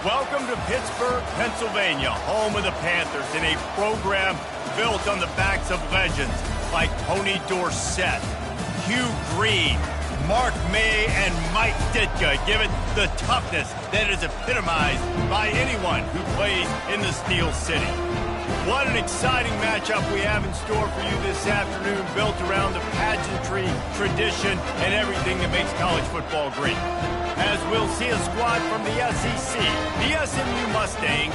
Welcome to Pittsburgh, Pennsylvania, home of the Panthers, in a program built on the backs of legends like Tony Dorsett, Hugh Green, Mark May, and Mike Ditka. Give it the toughness that is epitomized by anyone who plays in the Steel City. What an exciting matchup we have in store for you this afternoon, built around the pageantry, tradition, and everything that makes college football great. As we'll see a squad from the SEC, the SMU Mustangs,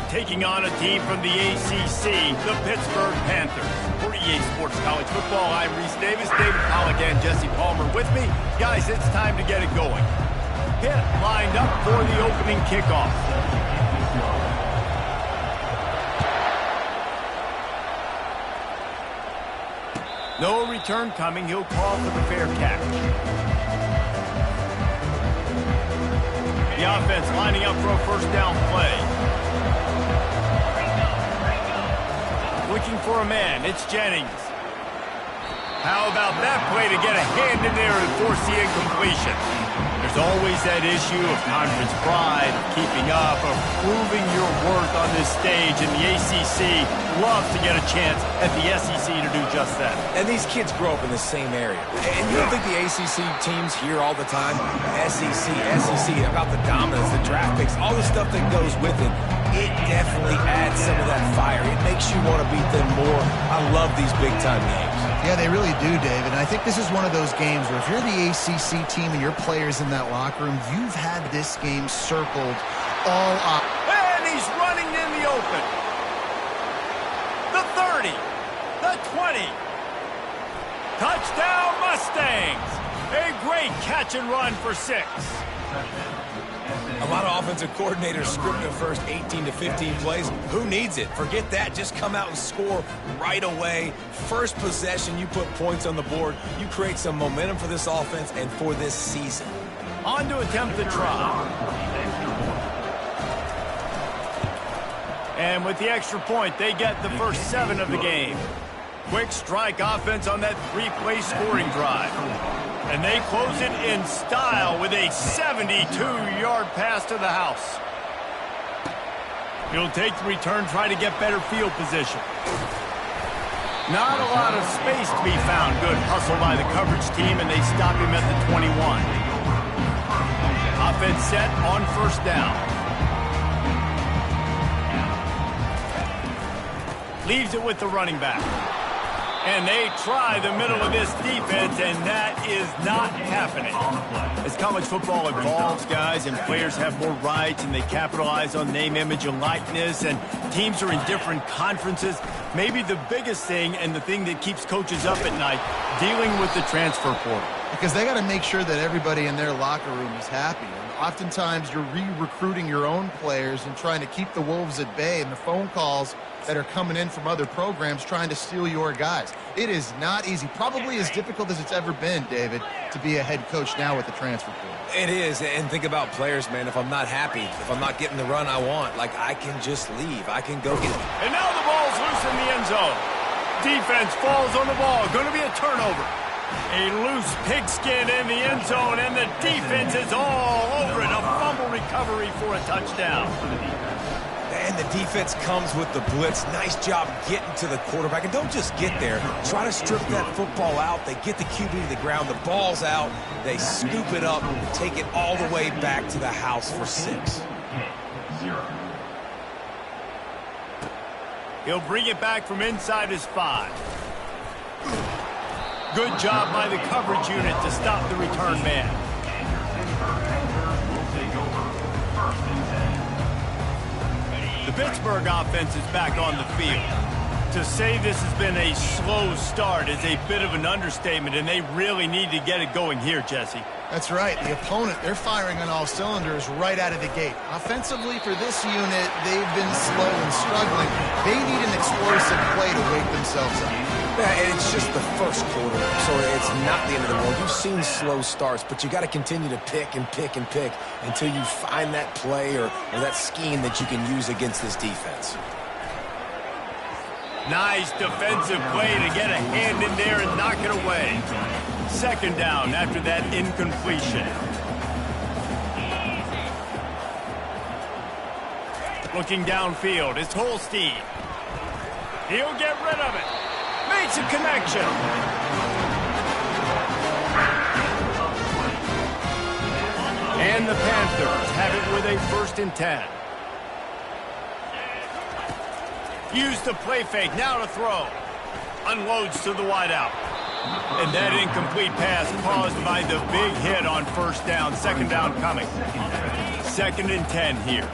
taking on a team from the ACC, the Pittsburgh Panthers. For EA Sports College Football, I'm Reese Davis, David Pollack, and Jesse Palmer with me. Guys, it's time to get it going. Pitt lined up for the opening kickoff. No return coming. He'll call for the fair catch. The offense lining up for a first down play. Looking for a man. It's Jennings. How about that play to get a hand in there and force the incompletion? There's always that issue of conference pride, of keeping up, of proving your worth on this stage, and the ACC loves to get a chance at the SEC to do just that. And these kids grow up in the same area. And you don't think the ACC teams hear all the time, SEC, about the dominance, the draft picks, all the stuff that goes with it. It definitely adds some of that fire. It makes you want to beat them more. I love these big-time games. Yeah, they really do, David. And I think this is one of those games where if you're the ACC team and your players in that locker room, you've had this game circled all up. And he's running in the open. The 30, the 20. Touchdown, Mustangs. A great catch and run for 6. A lot of offensive coordinators script the first 18 to 15 plays. Who needs it? Forget that. Just come out and score right away. First possession, you put points on the board. You create some momentum for this offense and for this season. On to attempt the try. And with the extra point, they get the first 7 of the game. Quick strike offense on that 3-play scoring drive. And they close it in style with a 72-yard pass to the house. He'll take the return, try to get better field position. Not a lot of space to be found. Good hustle by the coverage team, and they stop him at the 21. Offense set on first down. Leaves it with the running back. And they try the middle of this defense, and that is not happening. As college football evolves, guys, and players have more rights, and they capitalize on name, image, and likeness, and teams are in different conferences, maybe the biggest thing and the thing that keeps coaches up at night, dealing with the transfer portal. Because they got to make sure that everybody in their locker room is happy. And oftentimes you're re-recruiting your own players and trying to keep the Wolves at bay, and the phone calls that are coming in from other programs trying to steal your guys. It is not easy. Probably as difficult as it's ever been, David, to be a head coach now with the transfer portal. It is, and think about players, man. If I'm not happy, if I'm not getting the run I want, like, I can just leave. I can go get it. And now the ball's loose in the end zone. Defense falls on the ball. Going to be a turnover. A loose pigskin in the end zone, and the defense is all over it. A fumble recovery for a touchdown. And the defense comes with the blitz. Nice job getting to the quarterback. And don't just get there. Try to strip that football out. They get the QB to the ground. The ball's out. They scoop it up, take it all the way back to the house for 6. He'll bring it back from inside his 5. Good job by the coverage unit to stop the return man. The Pittsburgh offense is back on the field. To say this has been a slow start is a bit of an understatement, and they really need to get it going here, Jesse. That's right. The opponent, they're firing on all cylinders right out of the gate. Offensively, for this unit, they've been slow and struggling. They need an explosive play to wake themselves up. Yeah, and it's just the first quarter, so it's not the end of the world. You've seen slow starts, but you got to continue to pick and pick and pick until you find that play or that scheme that you can use against this defense. Nice defensive play to get a hand in there and knock it away. Second down after that incompletion. Looking downfield, it's Holstein. He'll get rid of it. Makes a connection. And the Panthers have it with a 1st and 10. Use the play fake, now to throw. Unloads to the wideout. And that incomplete pass caused by the big hit on 1st down. 2nd down coming. 2nd and 10 here.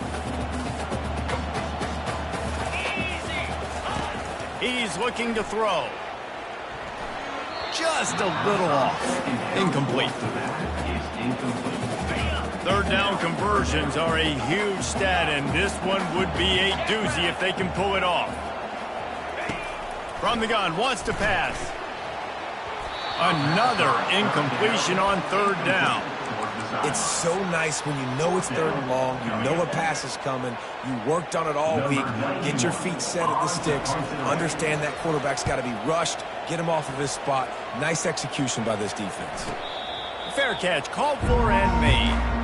He's looking to throw. Just a little off. Incomplete. 3rd down conversions are a huge stat, and this one would be a doozy if they can pull it off. From the gun, wants to pass. Another incompletion on 3rd down. It's so nice when you know it's 3rd and long, you know a pass is coming, you worked on it all week, get your feet set at the sticks, understand that quarterback's got to be rushed, get him off of his spot. Nice execution by this defense. Fair catch, called for and made.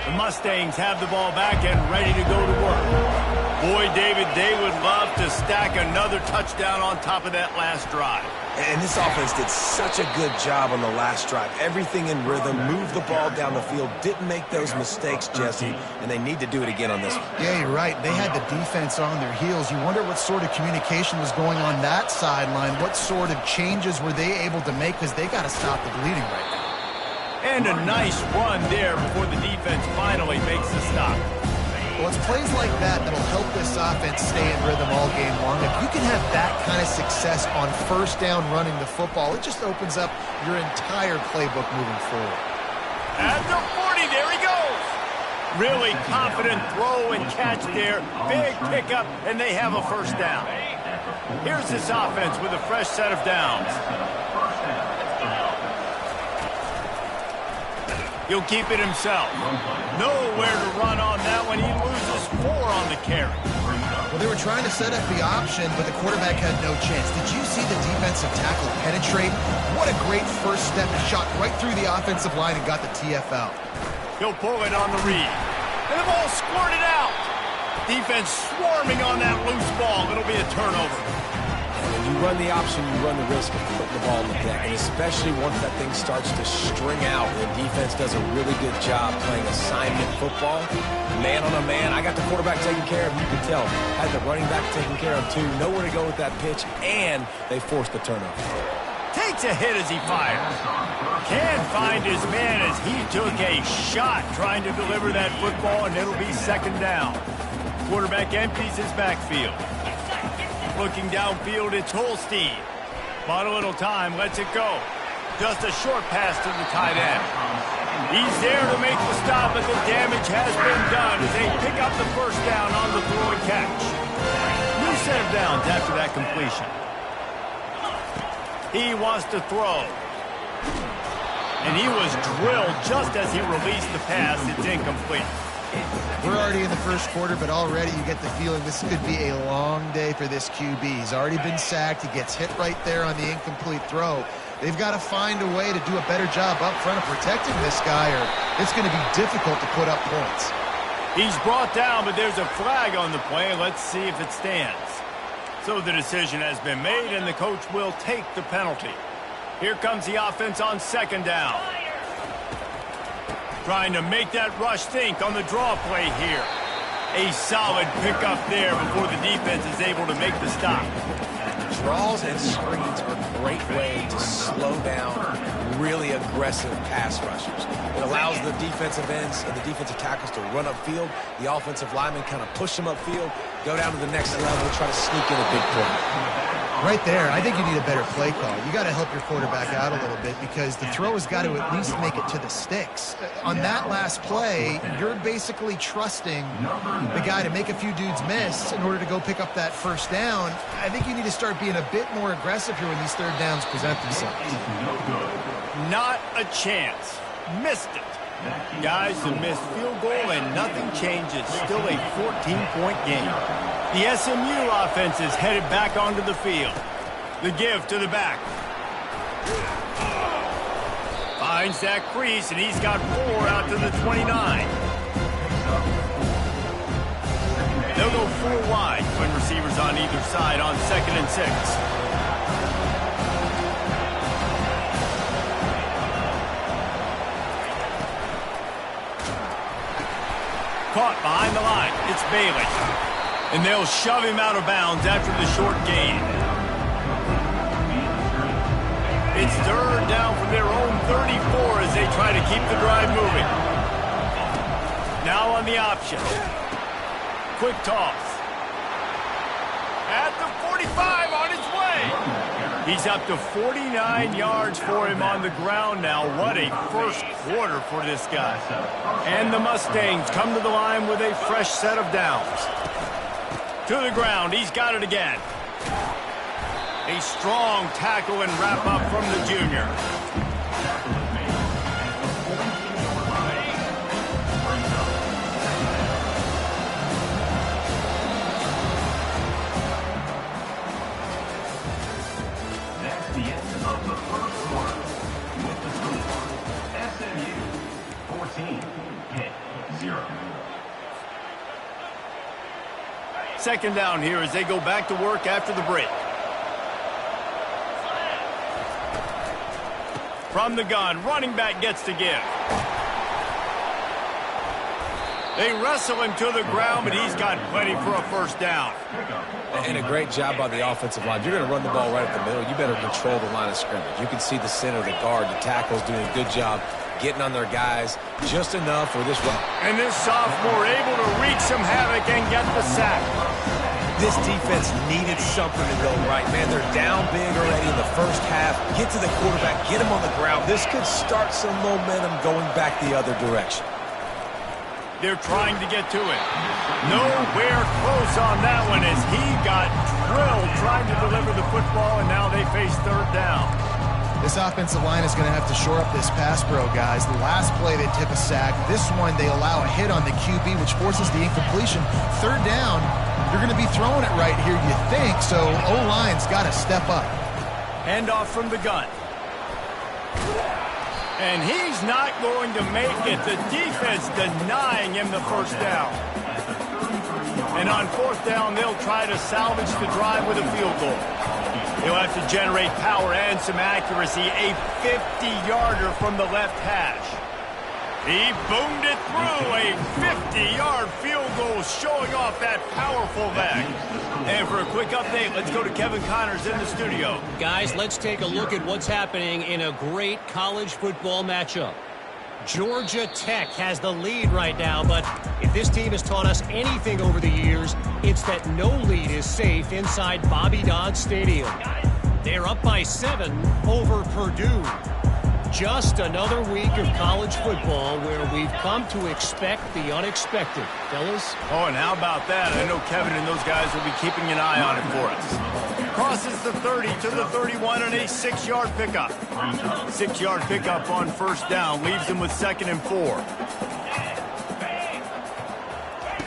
The Mustangs have the ball back and ready to go to work. Boy, David, they would love to stack another touchdown on top of that last drive. And this offense did such a good job on the last drive. Everything in rhythm, moved the ball down the field, didn't make those mistakes, Jesse, and they need to do it again on this one. Yeah, you're right. They had the defense on their heels. You wonder what sort of communication was going on that sideline. What sort of changes were they able to make, because they got to stop the bleeding right now. And a nice run there before the defense finally makes the stop. Well, it's plays like that that'll help this offense stay in rhythm all game long. If you can have that kind of success on 1st down running the football, it just opens up your entire playbook moving forward. At the 40, there he goes. Really confident throw and catch there. Big pickup, and they have a 1st down. Here's this offense with a fresh set of downs. He'll keep it himself. Nowhere to run on that one. He loses 4 on the carry. Well, they were trying to set up the option, but the quarterback had no chance. Did you see the defensive tackle penetrate? What a great first step. He shot right through the offensive line and got the TFL. He'll pull it on the read. And the ball squirted out. Defense swarming on that loose ball. It'll be a turnover. When you run the option, you run the risk of putting the ball on the deck, and especially once that thing starts to string out, the defense does a really good job playing assignment football. Man on a man, I got the quarterback taken care of, you can tell. Had the running back taken care of too. Nowhere to go with that pitch, and they forced the turnover. Takes a hit as he fires. Can't find his man as he took a shot trying to deliver that football, and it'll be 2nd down. Quarterback empties his backfield. Looking downfield, it's Holstein. Bought a little time, lets it go. Just a short pass to the tight end. He's there to make the stop, but the damage has been done as they pick up the 1st down on the throw and catch. New set of downs after that completion. He wants to throw. And he was drilled just as he released the pass. It's incomplete. We're already in the 1st quarter, but already you get the feeling this could be a long day for this QB. He's already been sacked. He gets hit right there on the incomplete throw. They've got to find a way to do a better job up front of protecting this guy, or it's going to be difficult to put up points. He's brought down, but there's a flag on the play. Let's see if it stands. So the decision has been made, and the coach will take the penalty. Here comes the offense on 2nd down. Trying to make that rush think on the draw play here. A solid pickup there before the defense is able to make the stop. Draws and screens are a great way to slow down really aggressive pass rushers. It allows the defensive ends and the defensive tackles to run upfield. The offensive linemen kind of push them upfield, go down to the next level, try to sneak in a big play. Right there, I think you need a better play call. You got to help your quarterback out a little bit because the throw has got to at least make it to the sticks. On that last play, you're basically trusting the guy to make a few dudes miss in order to go pick up that 1st down. I think you need to start being a bit more aggressive here when these 3rd downs present themselves. Not a chance. Missed it. Guys, a missed field goal and nothing changes. Still a 14-point game. The SMU offense is headed back onto the field. The give to the back. Finds that crease, and he's got 4 out to the 29. They'll go 4 wide, twin receivers on either side on 2nd and 6. Caught behind the line. It's Bailey. And they'll shove him out of bounds after the short gain. It's 3rd down from their own 34 as they try to keep the drive moving. Now on the option. Quick toss. At the 45 on his way. He's up to 49 yards for him on the ground now. What a first quarter for this guy. And the Mustangs come to the line with a fresh set of downs. To the ground. He's got it again. A strong tackle and wrap up from the junior. That's the end of the first quarter. With the score, SMU 14, Pitt 0. 2nd down here as they go back to work after the break. From the gun, running back gets to give. They wrestle him to the ground, but he's got plenty for a first down. And a great job by the offensive line. If you're going to run the ball right at the middle, you better control the line of scrimmage. You can see the center, the guard, the tackles doing a good job getting on their guys just enough for this run. And this sophomore able to wreak some havoc and get the sack. This defense needed something to go right, man. They're down big already in the first half. Get to the quarterback, get him on the ground. This could start some momentum going back the other direction. They're trying to get to it. Nowhere close on that one as he got drilled trying to deliver the football, and now they face 3rd down. This offensive line is going to have to shore up this pass pro, guys. The last play they tip a sack. This one they allow a hit on the QB, which forces the incompletion. 3rd down, you're going to be throwing it right here, you think, so O-line's got to step up. Hand off from the gun. And he's not going to make it. The defense denying him the first down. And on 4th down, they'll try to salvage the drive with a field goal. He'll have to generate power and some accuracy. A 50-yarder from the left hash. He boomed it through. A 50-yard field goal showing off that powerful leg. And for a quick update, let's go to Kevin Connors in the studio. Guys, let's take a look at what's happening in a great college football matchup. Georgia Tech has the lead right now, but if this team has taught us anything over the years, it's that no lead is safe inside Bobby Dodd Stadium. They're up by 7 over Purdue. Just another week of college football where we've come to expect the unexpected. Fellas? Oh, and how about that? I know Kevin and those guys will be keeping an eye on it for us. Crosses the 30 to the 31 and a 6-yard pickup. 6-yard pickup on 1st down leaves them with 2nd and 4.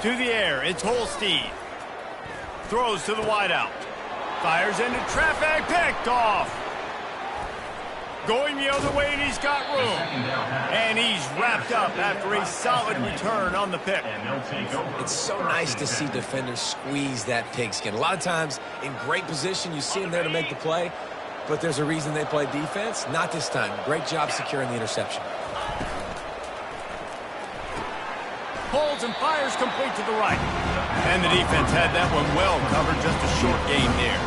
To the air, it's Holstein. Throws to the wideout. Fires into traffic, picked off. Going the other way, and he's got room. And he's wrapped up after a solid return on the pick. It's so nice to see defenders squeeze that pigskin. A lot of times, in great position, you see them there to make the play, but there's a reason they play defense. Not this time. Great job securing the interception. Holds and fires complete to the right. And the defense had that one well covered, just a short gain there.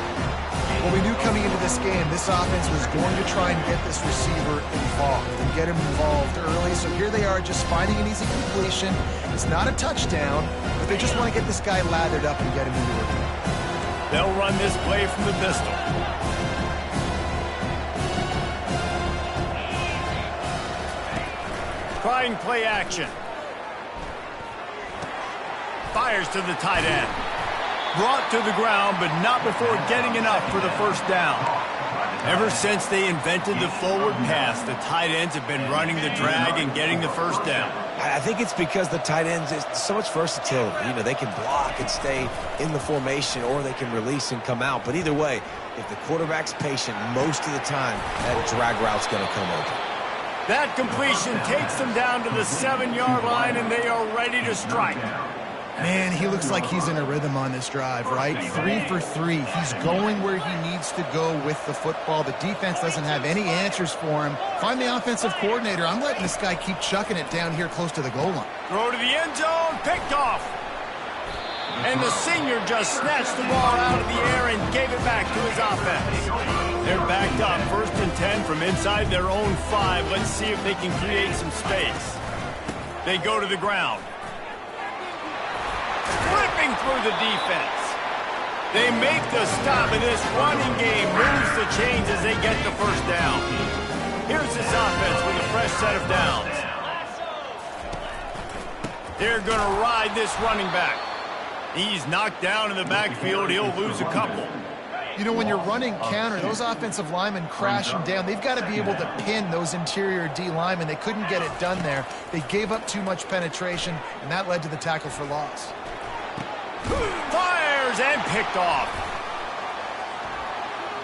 Well, we knew coming into this game, this offense was going to try and get this receiver involved and get him involved early. So here they are just finding an easy completion. It's not a touchdown, but they just want to get this guy lathered up and get him into it. They'll run this play from the pistol. Trying play action. Fires to the tight end. Brought to the ground, but not before getting enough for the first down. Ever since they invented the forward pass, the tight ends have been running the drag and getting the first down. I think it's because the tight ends is so much versatility. You know, they can block and stay in the formation, or they can release and come out. But either way, if the quarterback's patient, most of the time, that drag route's going to come open. That completion takes them down to the 7-yard line, and they are ready to strike. Man, he looks like he's in a rhythm on this drive, right? 3 for 3. He's going where he needs to go with the football. The defense doesn't have any answers for him. If I'm the offensive coordinator, I'm letting this guy keep chucking it down here close to the goal line. Throw to the end zone, picked off. And the senior just snatched the ball out of the air and gave it back to his offense. They're backed up, 1st and 10 from inside their own 5. Let's see if they can create some space. They go to the ground. Ripping through the defense. They make the stop, and this running game moves the chains as they get the first down. Here's this offense with a fresh set of downs. They're going to ride this running back. He's knocked down in the backfield. He'll lose a couple. You know, when you're running counter, those offensive linemen crashing down, they've got to be able to pin those interior D linemen. They couldn't get it done there. They gave up too much penetration, and that led to the tackle for loss. Fires and picked off.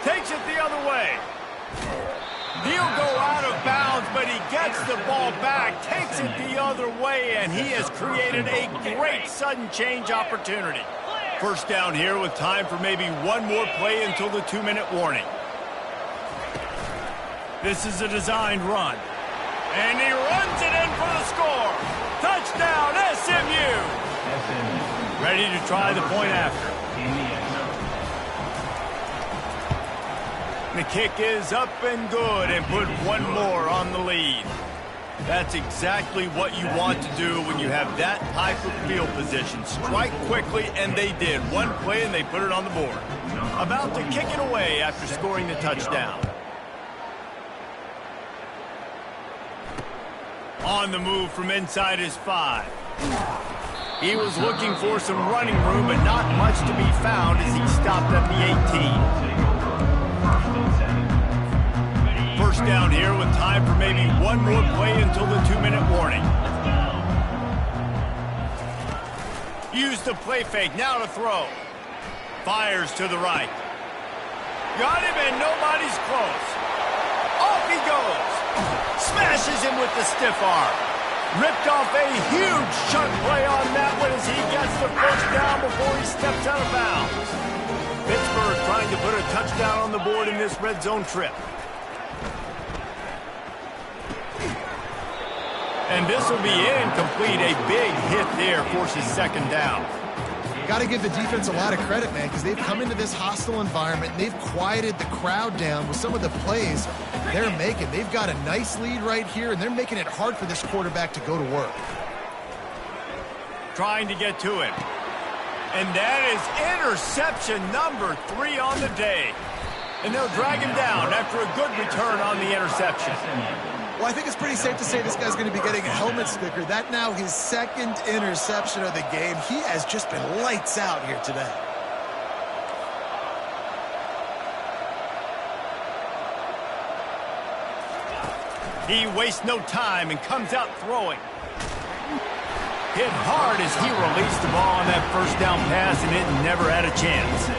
Takes it the other way. He'll go out of bounds, but he gets the ball back, takes it the other way, and he has created a great sudden change opportunity. First down here with time for maybe one more play until the 2-minute warning. This is a designed run. And he runs it in for the score. Touchdown, SMU! Ready to try the point after. The kick is up and good and put one more on the lead. That's exactly what you want to do when you have that type of field position. Strike quickly, and they did. One play, and they put it on the board. About to kick it away after scoring the touchdown. On the move from inside his 5. He was looking for some running room, but not much to be found as he stopped at the 18. First down here with time for maybe one more play until the 2-minute warning. Use the play fake, now to throw. Fires to the right. Got him and nobody's close. Off he goes. Smashes him with the stiff arm. Ripped off a huge chunk play on that one as he gets the first down before he steps out of bounds. Pittsburgh trying to put a touchdown on the board in this red zone trip. And this will be incomplete. A big hit there forces second down. Got to give the defense a lot of credit, man, because they've come into this hostile environment and they've quieted the crowd down with some of the plays they're making. They've got a nice lead right here, and they're making it hard for this quarterback to go to work. Trying to get to him. And that is interception number 3 on the day. And they'll drag him down after a good return on the interception. Well, I think it's pretty safe to say this guy's going to be getting a helmet sticker. That now his 2nd interception of the game. He has just been lights out here today. He wastes no time and comes out throwing. Hit hard as he released the ball on that first down pass, and it never had a chance.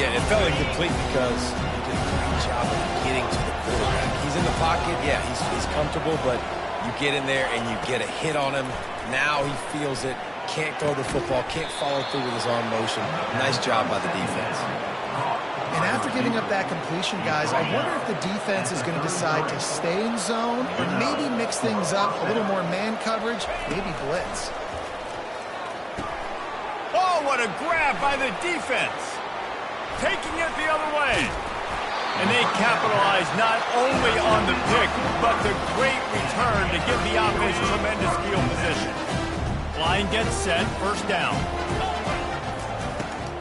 Yeah, it felt incomplete because he did a great job of getting to the quarterback. He's in the pocket, yeah, he's comfortable, but you get in there and you get a hit on him. Now he feels it, can't throw the football, can't follow through with his arm motion. Nice job by the defense. And after giving up that completion, guys, I wonder if the defense is going to decide to stay in zone or maybe mix things up, a little more man coverage, maybe blitz. Oh, what a grab by the defense. Taking it the other way. And they capitalize not only on the pick, but the great return to give the offense tremendous field position. Line gets set, first down.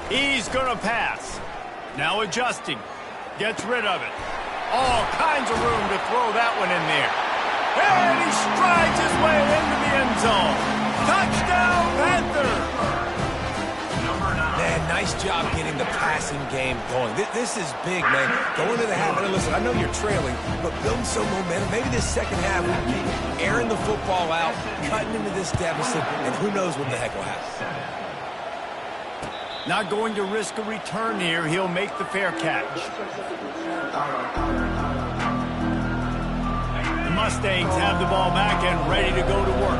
He's going to pass. Now adjusting. Gets rid of it. All kinds of room to throw that one in there. And he strides his way into the end zone. Touchdown, Panthers! Man, nice job getting the passing game going. This is big, man. Going into the half, and listen, I know you're trailing, but building some momentum. Maybe this second half would be airing the football out, cutting into this deficit, and who knows what the heck will happen. Not going to risk a return here. He'll make the fair catch. The Mustangs have the ball back and ready to go to work.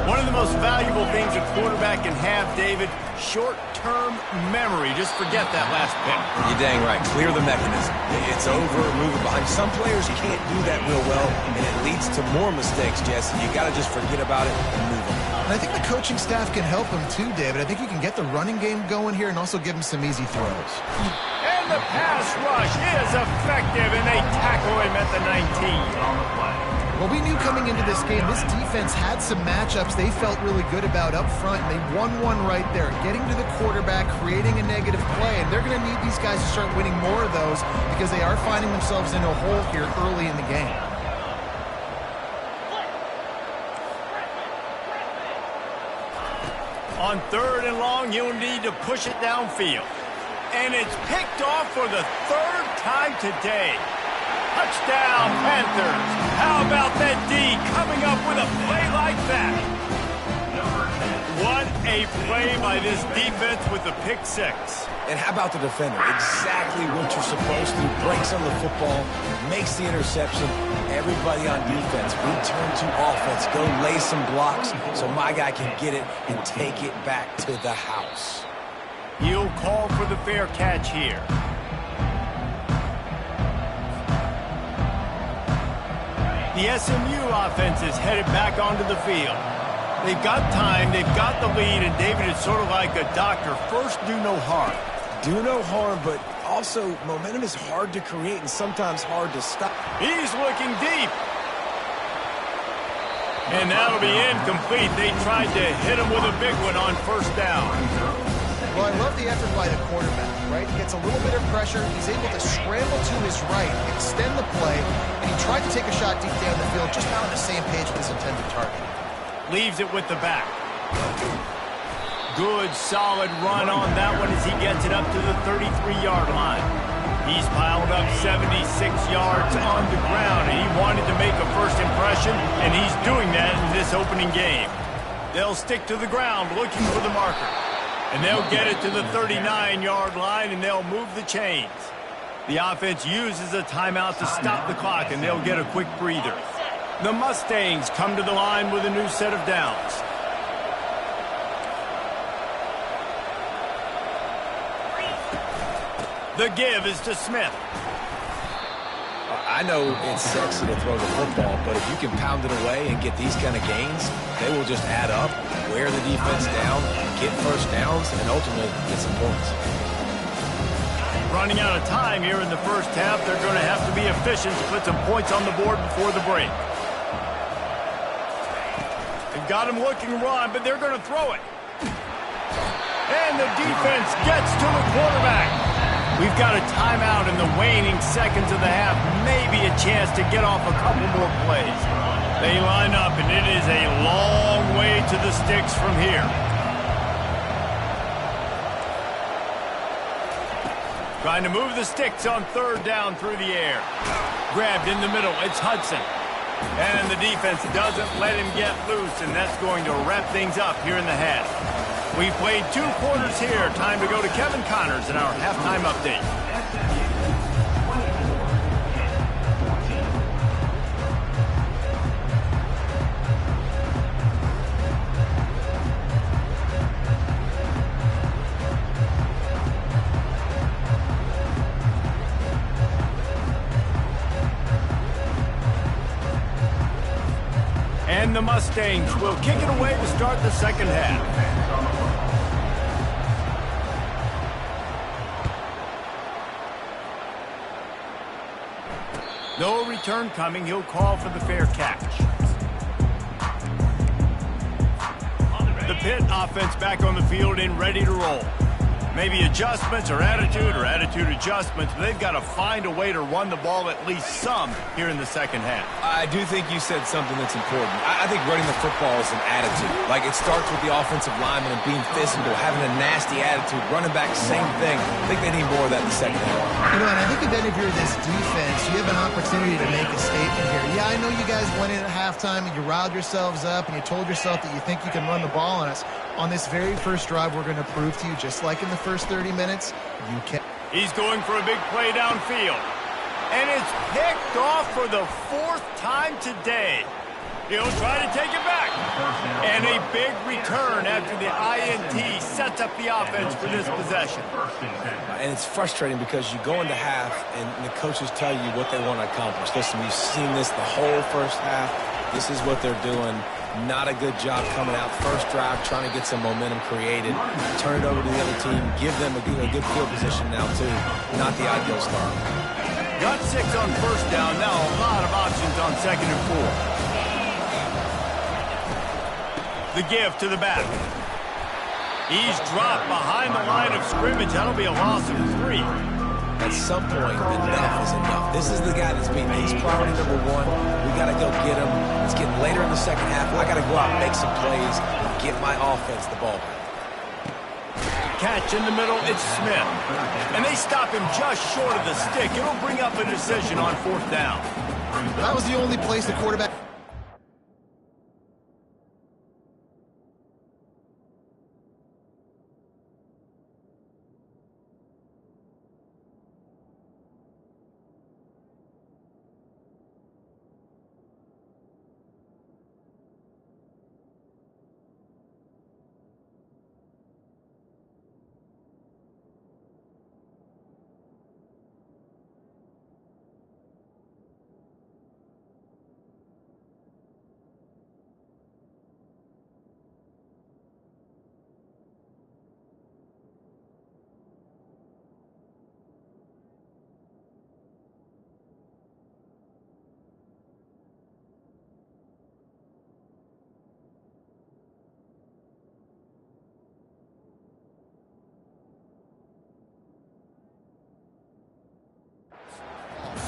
One of the most valuable things a quarterback can have, David, short-term memory. Just forget that last pick. You're dang right. Clear the mechanism. It's over, move it behind. Some players can't do that real well, and it leads to more mistakes, Jesse. You got to just forget about it and move on. And I think the coaching staff can help him too, David. I think you can get the running game going here and also give him some easy throws. And the pass rush is effective, and they tackle him at the 19. Well, we knew coming into this game, this defense had some matchups they felt really good about up front, and they won one right there, getting to the quarterback, creating a negative play, and they're going to need these guys to start winning more of those because they are finding themselves in a hole here early in the game. On 3rd and long, you'll need to push it downfield. And it's picked off for the 3rd time today. Touchdown, Panthers. How about that D coming up with a play like that? What a play by this defense with the pick 6. And how about the defender? Exactly what you're supposed to do. Breaks on the football, makes the interception. Everybody on defense, return to offense. Go lay some blocks so my guy can get it and take it back to the house. He'll call for the fair catch here. The SMU offense is headed back onto the field. They've got time, they've got the lead, and David is sort of like a doctor. First, do no harm. Do no harm, but also momentum is hard to create and sometimes hard to stop. He's looking deep. And that'll be incomplete. They tried to hit him with a big one on 1st down. Well, I love the effort by the quarterback, right? He gets a little bit of pressure. He's able to scramble to his right, extend the play, and he tried to take a shot deep down the field, just not on the same page with his intended target. Leaves it with the back. Good, solid run on that one as he gets it up to the 33-yard line. He's piled up 76 yards on the ground, and he wanted to make a first impression, and he's doing that in this opening game. They'll stick to the ground looking for the marker. And they'll get it to the 39-yard line, and they'll move the chains. The offense uses a timeout to stop the clock, and they'll get a quick breather. The Mustangs come to the line with a new set of downs. The give is to Smith. I know it's sexy to throw the football, but if you can pound it away and get these kind of gains, they will just add up, wear the defense down, get first downs, and ultimately get some points. Running out of time here in the first half, they're going to have to be efficient to put some points on the board before the break. They've got him looking to run, but they're going to throw it. And the defense gets to the quarterback. We've got a timeout in the waning seconds of the half. Maybe a chance to get off a couple more plays. They line up, and it is a long way to the sticks from here. Trying to move the sticks on 3rd down through the air. Grabbed in the middle. It's Hudson. And the defense doesn't let him get loose, and that's going to wrap things up here in the half. We've played 2 quarters here. Time to go to Kevin Connors in our halftime update. And the Mustangs will kick it away to start the second half. No return coming. He'll call for the fair catch. The Pitt offense back on the field and ready to roll. Maybe adjustments or attitude adjustments, but they've got to find a way to run the ball at least some here in the second half. I do think you said something that's important. I think running the football is an attitude. Like, it starts with the offensive lineman and being physical, having a nasty attitude. Running back, same thing. I think they need more of that in the second half. You know, and I think then if you're this defense, you have an opportunity to make a statement here. Yeah, I know you guys went in at halftime and you riled yourselves up and you told yourself that you think you can run the ball on us. On this very first drive, we're going to prove to you, just like in the first 30 minutes, you can. He's going for a big play downfield. And it's picked off for the 4th time today. He'll try to take it back. And a big return after the INT sets up the offense for this possession. And it's frustrating because you go into half and the coaches tell you what they want to accomplish. Listen, you've seen this the whole first half. This is what they're doing. Not a good job coming out first drive, trying to get some momentum created. Turn it over to the other team. Give them a good field position now, too. Not the ideal start. Got 6 on first down. Now a lot of options on 2nd and 4. The give to the back. He's dropped behind the line of scrimmage. That'll be a loss of 3. At some point, enough is enough. This is the guy that's being, he's priority number 1. We got to go get him. It's getting later in the second half. I got to go out and make some plays and get my offense the ball back. Catch in the middle, it's Smith. And they stop him just short of the stick. It'll bring up a decision on 4th down. That was the only place the quarterback...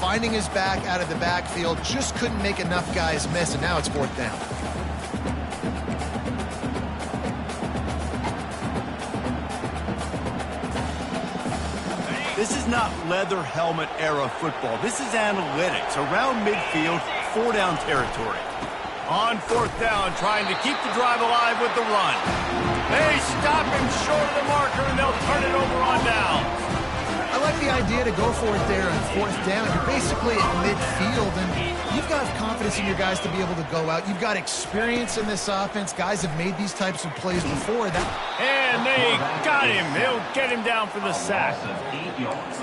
Finding his back out of the backfield, just couldn't make enough guys miss, and now it's 4th down. This is not leather helmet era football. This is analytics. Around midfield, 4-down territory. On 4th down, trying to keep the drive alive with the run. They stop him short of the marker, and they'll turn it over on down. I like the idea to go for it there on 4th down. You're basically at midfield, and you've got confidence in your guys to be able to go out. You've got experience in this offense. Guys have made these types of plays before. And they got him. He'll get him down for the sack.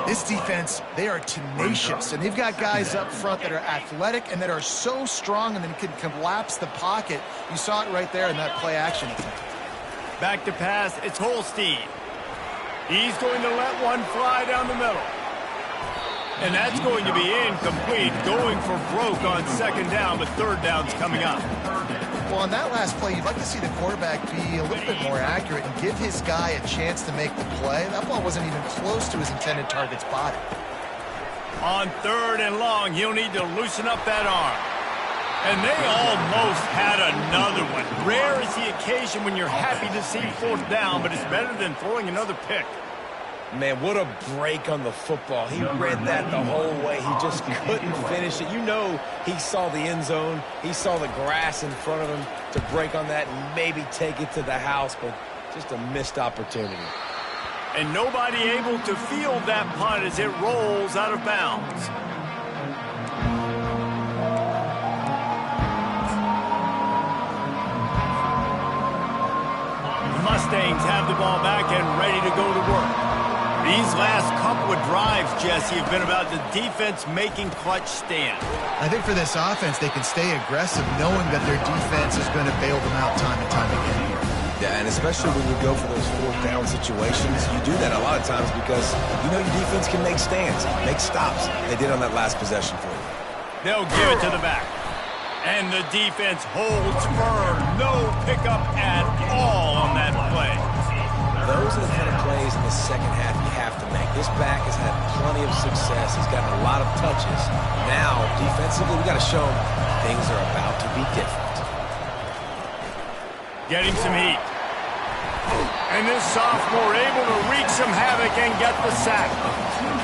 This defense, they are tenacious, and they've got guys up front that are athletic and that are so strong and then can collapse the pocket. You saw it right there in that play-action attempt. Back to pass, it's Holstein. He's going to let one fly down the middle. And that's going to be incomplete. Going for broke on 2nd down, but 3rd down's coming up. Well, on that last play, you'd like to see the quarterback be a little bit more accurate and give his guy a chance to make the play. That ball wasn't even close to his intended target's body. On 3rd and long, he'll need to loosen up that arm. And they almost had another one. Rare is the occasion when you're happy to see 4th down, but it's better than throwing another pick. Man, what a break on the football. He read that the whole way. He just couldn't finish it. You know he saw the end zone. He saw the grass in front of him to break on that and maybe take it to the house, but just a missed opportunity. And nobody able to field that punt as it rolls out of bounds. Mustangs have the ball back and ready to go to work. These last couple of drives, Jesse, have been about the defense making clutch stands. I think for this offense, they can stay aggressive knowing that their defense is going to bail them out time and time again here. Yeah, and especially when you go for those 4th down situations, you do that a lot of times because you know your defense can make stands, make stops. They did on that last possession for you. They'll give it to the back. And the defense holds firm. No pickup at all on that play. Those are the kind of plays in the second half you have to make. This back has had plenty of success. He's gotten a lot of touches. Now, defensively, we got to show him things are about to be different. Getting some heat. And this sophomore able to wreak some havoc and get the sack.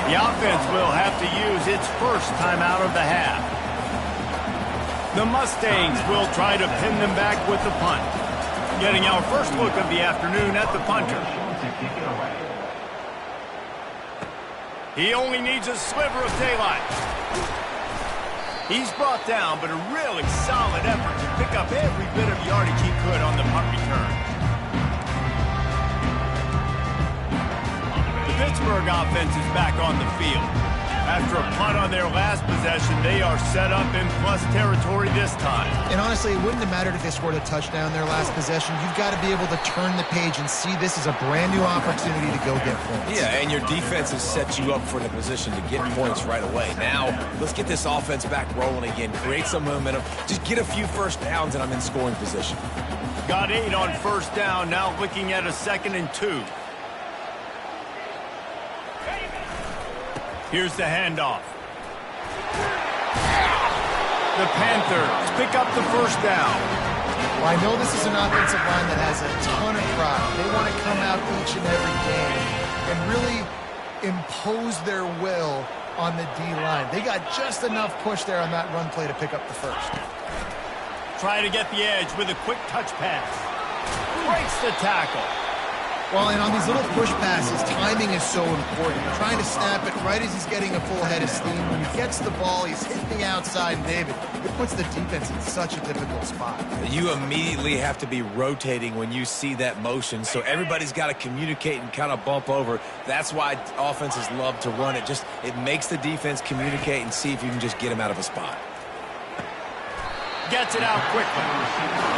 The offense will have to use its first time out of the half. The Mustangs will try to pin them back with the punt. Getting our first look of the afternoon at the punter. He only needs a sliver of daylight. He's brought down, but a really solid effort to pick up every bit of yardage he could on the punt return. The Pittsburgh offense is back on the field. After a punt on their last possession, they are set up in plus territory this time. And honestly, it wouldn't have mattered if they scored a touchdown their last possession. You've got to be able to turn the page and see this as a brand new opportunity to go get points. Yeah, and your defense has set you up for the position to get points right away. Now, let's get this offense back rolling again, create some momentum, just get a few first downs, and I'm in scoring position. Got 8 on first down, now looking at a 2nd and 2. Here's the handoff. The Panthers pick up the first down. Well, I know this is an offensive line that has a ton of pride. They want to come out each and every game and really impose their will on the D-line. They got just enough push there on that run play to pick up the first. Try to get the edge with a quick touch pass. Breaks the tackle. Well, and on these little push passes, timing is so important. Trying to snap it right as he's getting a full head of steam. When he gets the ball, he's hitting the outside, and David, it puts the defense in such a difficult spot. You immediately have to be rotating when you see that motion, so everybody's got to communicate and kind of bump over. That's why offenses love to run it. Just it makes the defense communicate and see if you can just get him out of a spot. Gets it out quickly.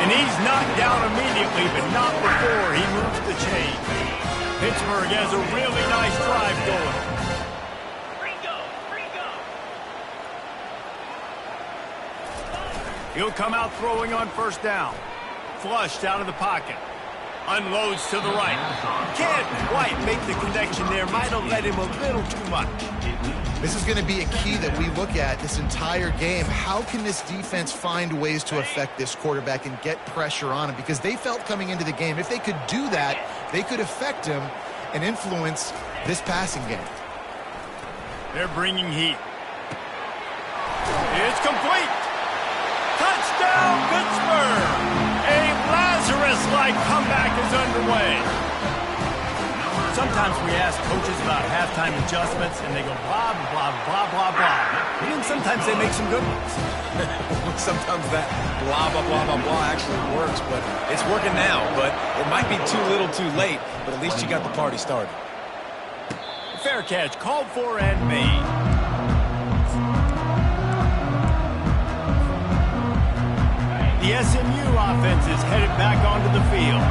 And he's knocked down immediately, but not before he moves the chain. Pittsburgh has a really nice drive going. He'll come out throwing on first down. Flushed out of the pocket. Unloads to the right. Can't quite make the connection there. Might have let him a little too much. This is going to be a key that we look at this entire game. How can this defense find ways to affect this quarterback and get pressure on him? Because they felt coming into the game, if they could do that, they could affect him and influence this passing game. They're bringing heat. It's complete. Touchdown, Pittsburgh! A Lazarus-like comeback is underway. Sometimes we ask coaches about halftime adjustments, and they go blah, blah, blah, blah, blah. And then sometimes they make some good ones. Sometimes that blah, blah, blah, blah, blah actually works, but it's working now. But it might be too little too late, but at least you got the party started. Fair catch, called for and made. The SMU offense is headed back onto the field.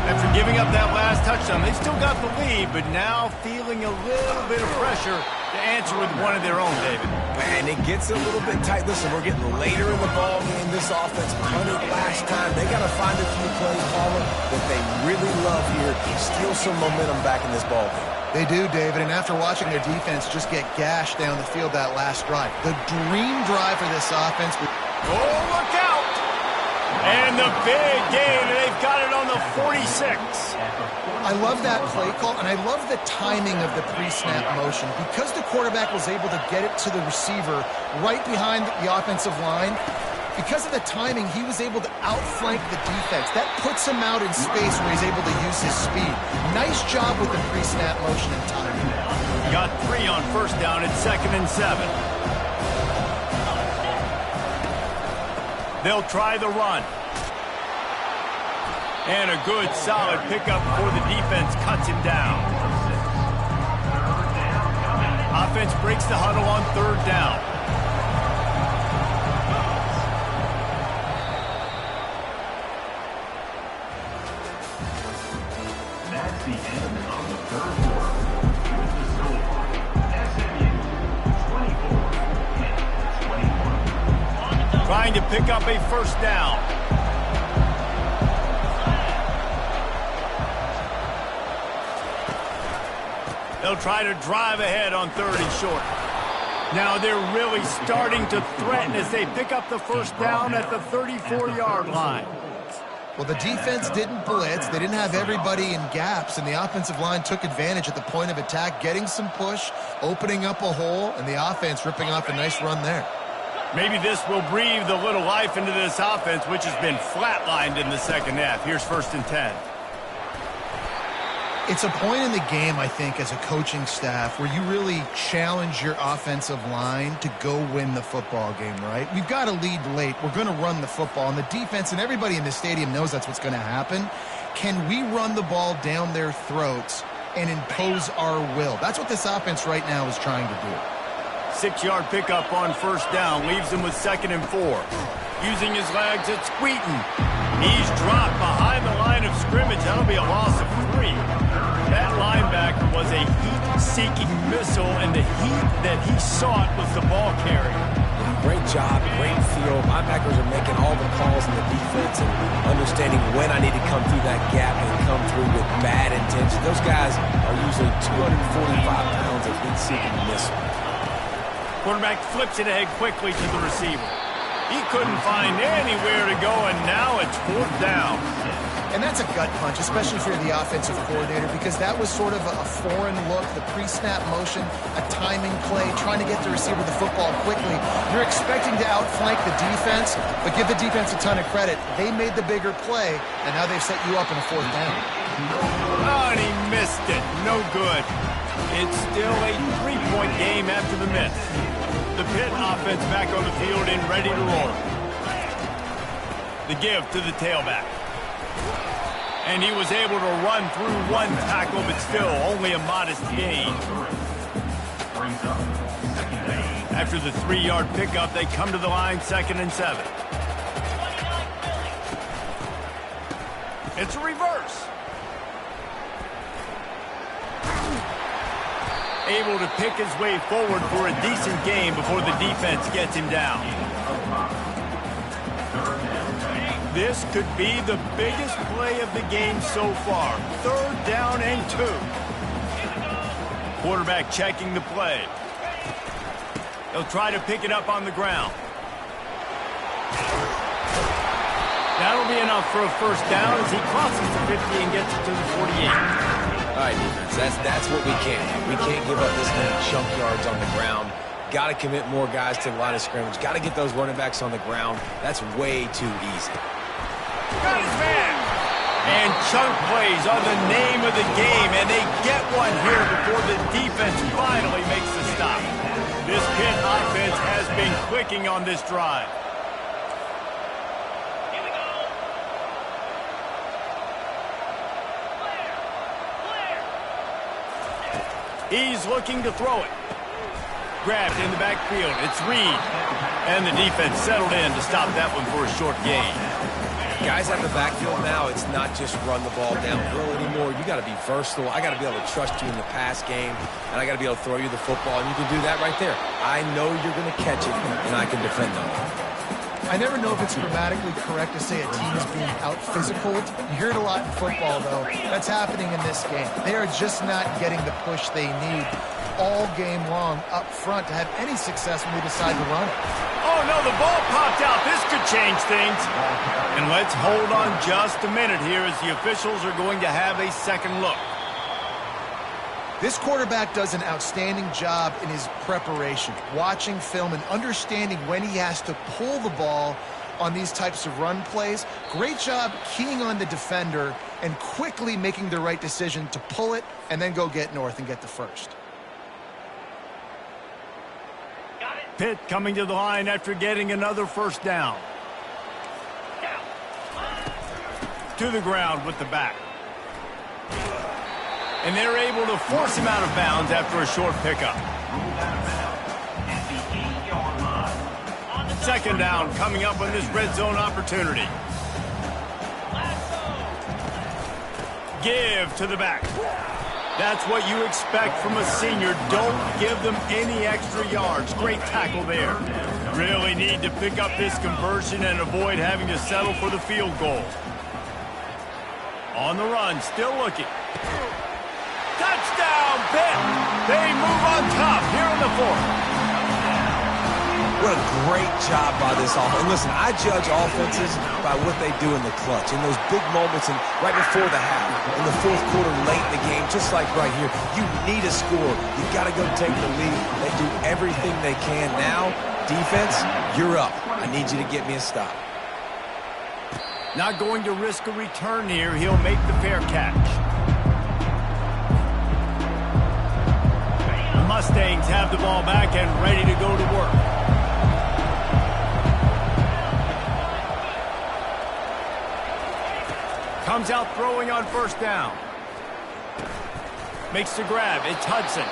After giving up that last touchdown, they still got the lead, but now feeling a little bit of pressure to answer with one of their own, David. And it gets a little bit tight. Listen, we're getting later in the ball game. This offense punted last time. They got to find a few plays, Paula, that they really love here. Steal some momentum back in this ball game. They do, David, and after watching their defense just get gashed down the field that last drive, the dream drive for this offense. Oh, look out! And the big gain, and they've got it on the 46. I love that play call, and I love the timing of the pre-snap motion. Because the quarterback was able to get it to the receiver right behind the offensive line, because of the timing, he was able to outflank the defense. That puts him out in space where he's able to use his speed. Nice job with the pre-snap motion and timing. Got 3 on first down at 2nd and 7. They'll try the run. And a good, solid pickup before the defense cuts him down. Offense breaks the huddle on 3rd down. That's the end of the 3rd quarter. With the score, SMU 24, Pitt 21. Trying to pick up a first down. They'll try to drive ahead on 3rd and short. Now they're really starting to threaten as they pick up the first down at the 34-yard line. Well, the defense didn't blitz. They didn't have everybody in gaps, and the offensive line took advantage at the point of attack, getting some push, opening up a hole, and the offense ripping off a nice run there. Maybe this will breathe a little life into this offense, which has been flatlined in the second half. Here's 1st and 10. It's a point in the game, I think, as a coaching staff where you really challenge your offensive line to go win the football game, right? We've got to lead late. We're going to run the football. And the defense and everybody in the stadium knows that's what's going to happen. Can we run the ball down their throats and impose our will? That's what this offense right now is trying to do. 6-yard pickup on first down leaves him with 2nd and 4. Using his legs, it's Squeaton. He's dropped behind the line of scrimmage. That'll be a loss of 3. That linebacker was a heat-seeking missile, and the heat that he sought was the ball carrier. Great job, great feel. Linebackers are making all the calls in the defense and understanding when I need to come through that gap and come through with bad intention. Those guys are usually 245 pounds of heat-seeking missile. Quarterback flips it ahead quickly to the receiver. He couldn't find anywhere to go, and now it's 4th down. And that's a gut punch, especially if you're the offensive coordinator, because that was sort of a foreign look, the pre-snap motion, a timing play, trying to get the receiver the football quickly. You're expecting to outflank the defense, but give the defense a ton of credit. They made the bigger play, and now they've set you up in a 4th down. Oh, and he missed it. No good. It's still a 3-point game after the miss. The Pitt offense back on the field and ready to roll. The give to the tailback. And he was able to run through 1 tackle, but still only a modest gain. After the 3-yard pickup, they come to the line, 2nd and 7. It's a reverse. Able to pick his way forward for a decent game before the defense gets him down. This could be the biggest play of the game so far. 3rd down and 2. Quarterback checking the play. He'll try to pick it up on the ground. That'll be enough for a 1st down as he crosses the 50 and gets it to the 48. All right, defense, that's what we can't do. We can't give up this many chunk yards on the ground. Got to commit more guys to the line of scrimmage. Got to get those running backs on the ground. That's way too easy. Got his man. And chunk plays are the name of the game, and they get one here before the defense finally makes the stop. This Pitt offense has been clicking on this drive. He's looking to throw it. Grabbed in the backfield. It's Reed. And the defense settled in to stop that one for a short gain. Guys at the backfield now, it's not just run the ball downhill anymore. You got to be versatile. I got to be able to trust you in the pass game, and I got to be able to throw you the football, and you can do that right there. I know you're going to catch it, and I can defend on it. I never know if it's grammatically correct to say a team is being out-physicaled. You hear it a lot in football, though. That's happening in this game. They are just not getting the push they need all game long up front to have any success when they decide to run it. Oh, no, the ball popped out. This could change things. And let's hold on just a minute here as the officials are going to have a second look. This quarterback does an outstanding job in his preparation, watching film and understanding when he has to pull the ball on these types of run plays. Great job keying on the defender and quickly making the right decision to pull it and then go get north and get the 1st. Pitt coming to the line after getting another 1st down. To the ground with the back. And they're able to force him out of bounds after a short pickup. 2nd down coming up on this red zone opportunity. Give to the back. That's what you expect from a senior. Don't give them any extra yards. Great tackle there. Really need to pick up this conversion and avoid having to settle for the field goal. On the run, still looking. Touchdown, Pitt! They move on top here in the 4th. What a great job by this offense. And listen, I judge offenses by what they do in the clutch, in those big moments and right before the half, in the 4th quarter, late in the game, just like right here. You need a score. You got to go take the lead. They do everything they can now. Defense, you're up. I need you to get me a stop. Not going to risk a return here. He'll make the fair catch. Mustangs have the ball back and ready to go to work. Comes out throwing on first down. Makes the grab. It's Hudson.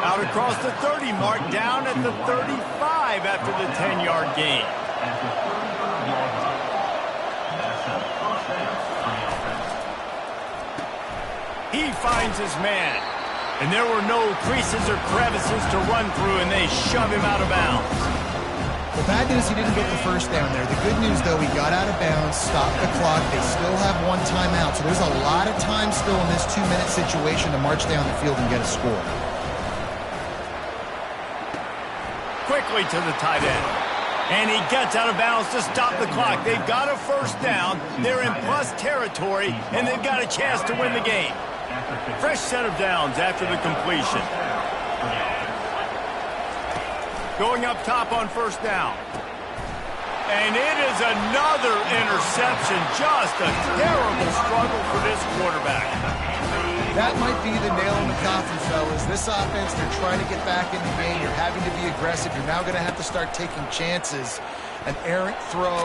Out across the 30 mark, down at the 35 after the 10-yard gain. He finds his man. And there were no creases or crevices to run through, and they shove him out of bounds. The bad news, he didn't get the first down there. The good news, though, he got out of bounds, stopped the clock. They still have one timeout, so there's a lot of time still in this 2-minute situation to march down the field and get a score. Quickly to the tight end. And he gets out of bounds to stop the clock. They've got a first down. They're in plus territory, and they've got a chance to win the game. Fresh set of downs after the completion. Going up top on first down. And it is another interception. Just a terrible struggle for this quarterback. That might be the nail in the coffin, fellas. This offense, they're trying to get back in the game. You're having to be aggressive. You're now going to have to start taking chances. An errant throw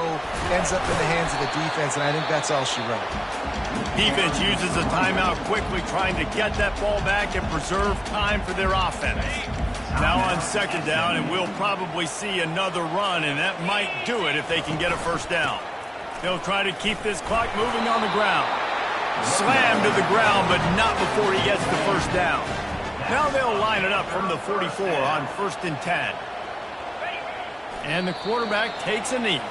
ends up in the hands of the defense, and I think that's all she wrote. Defense uses a timeout quickly, trying to get that ball back and preserve time for their offense. Now on second down, and we'll probably see another run, and that might do it if they can get a first down. They'll try to keep this clock moving on the ground. Slammed to the ground, but not before he gets the first down. Now they'll line it up from the 44 on 1st and 10. And the quarterback takes a knee.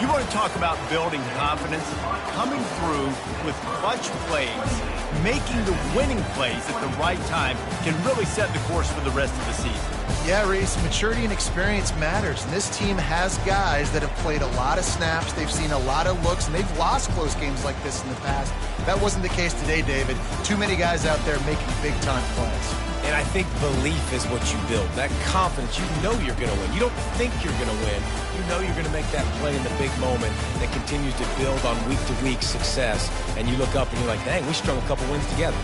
You want to talk about building confidence? Coming through with clutch plays, making the winning plays at the right time can really set the course for the rest of the season. Yeah, Reese, maturity and experience matters. And this team has guys that have played a lot of snaps. They've seen a lot of looks, and they've lost close games like this in the past. That wasn't the case today, David. Too many guys out there making big-time plays. And I think belief is what you build. That confidence, you know you're going to win. You don't think you're going to win. You know you're going to make that play in the big moment that continues to build on week-to-week success. And you look up and you're like, dang, we strung a couple wins together.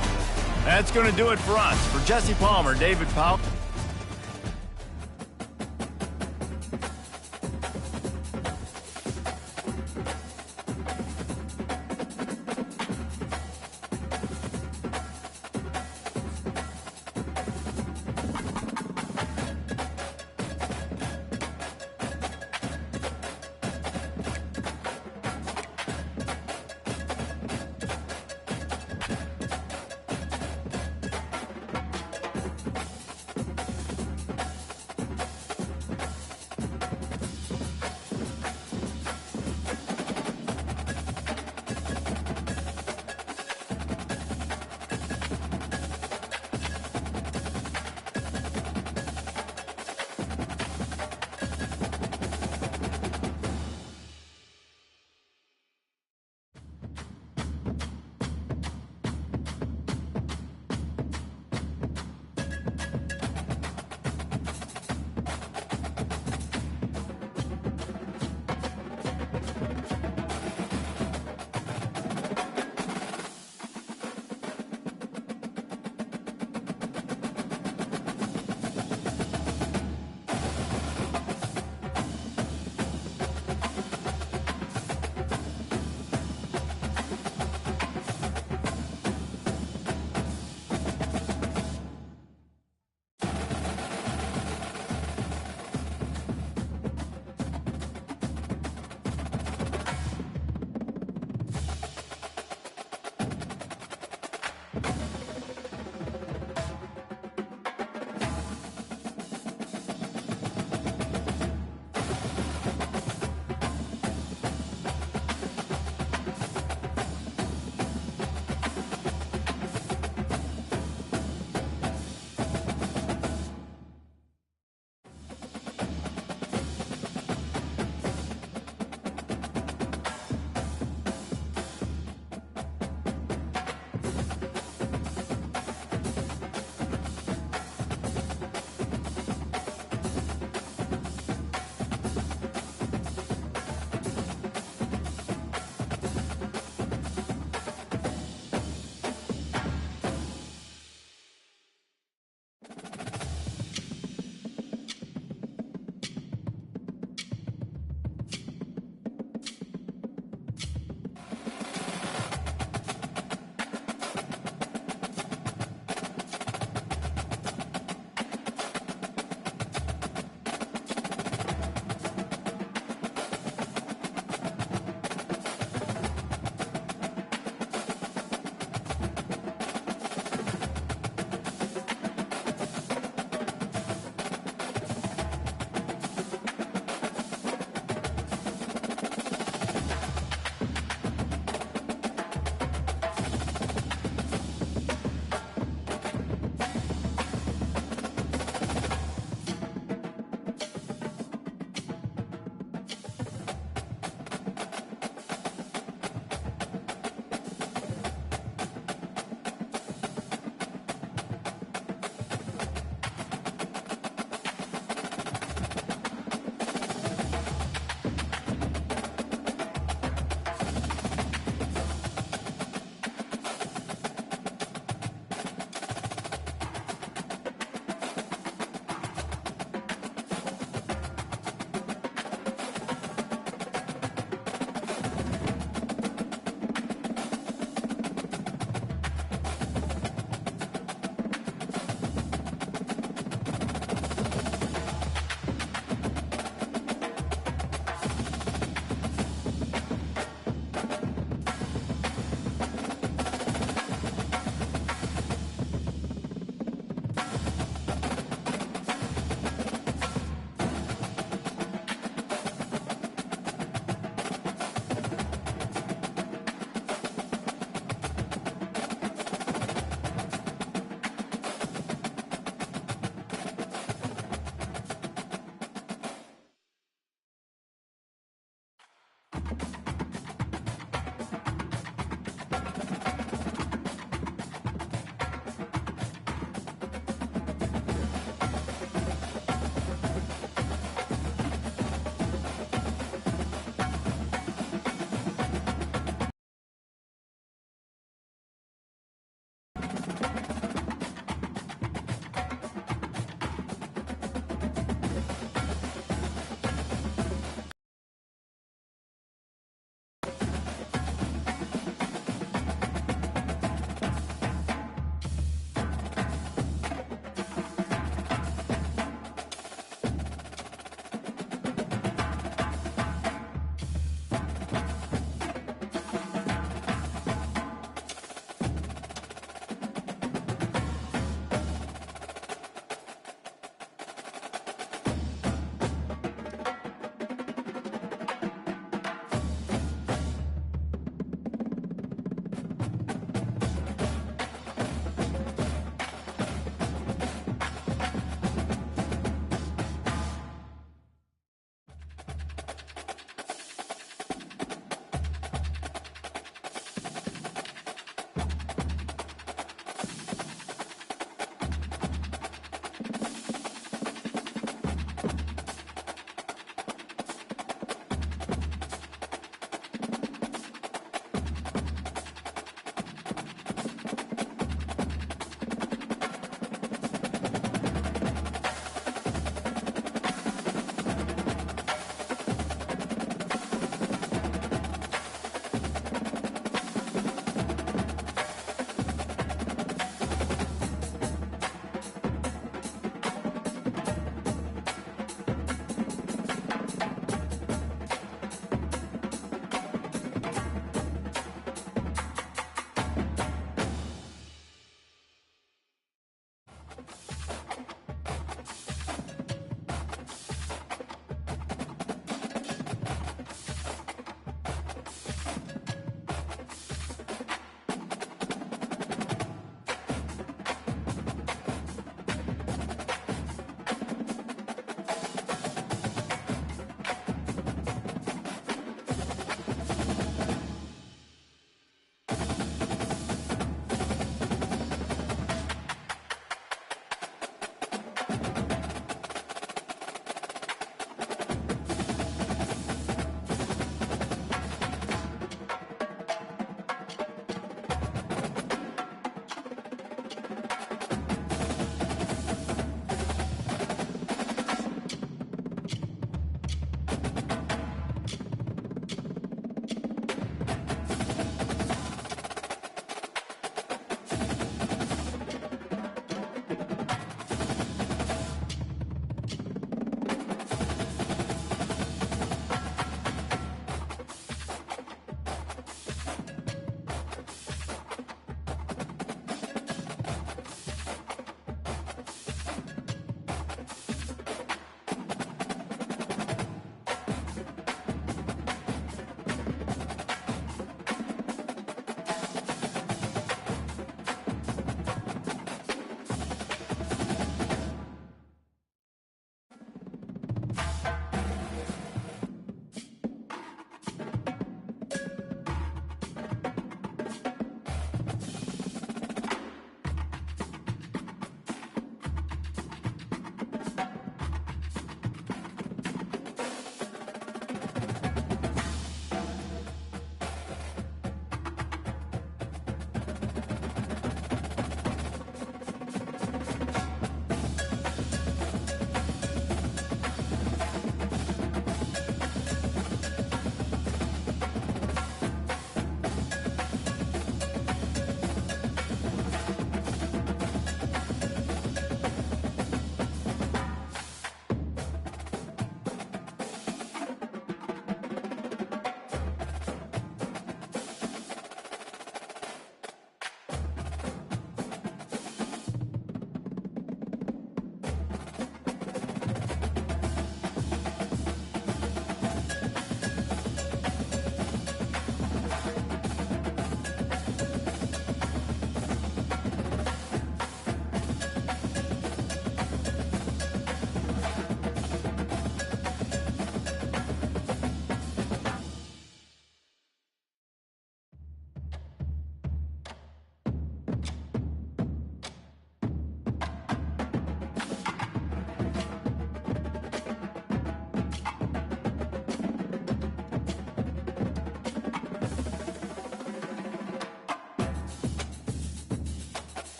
That's going to do it for us. For Jesse Palmer, David Powell.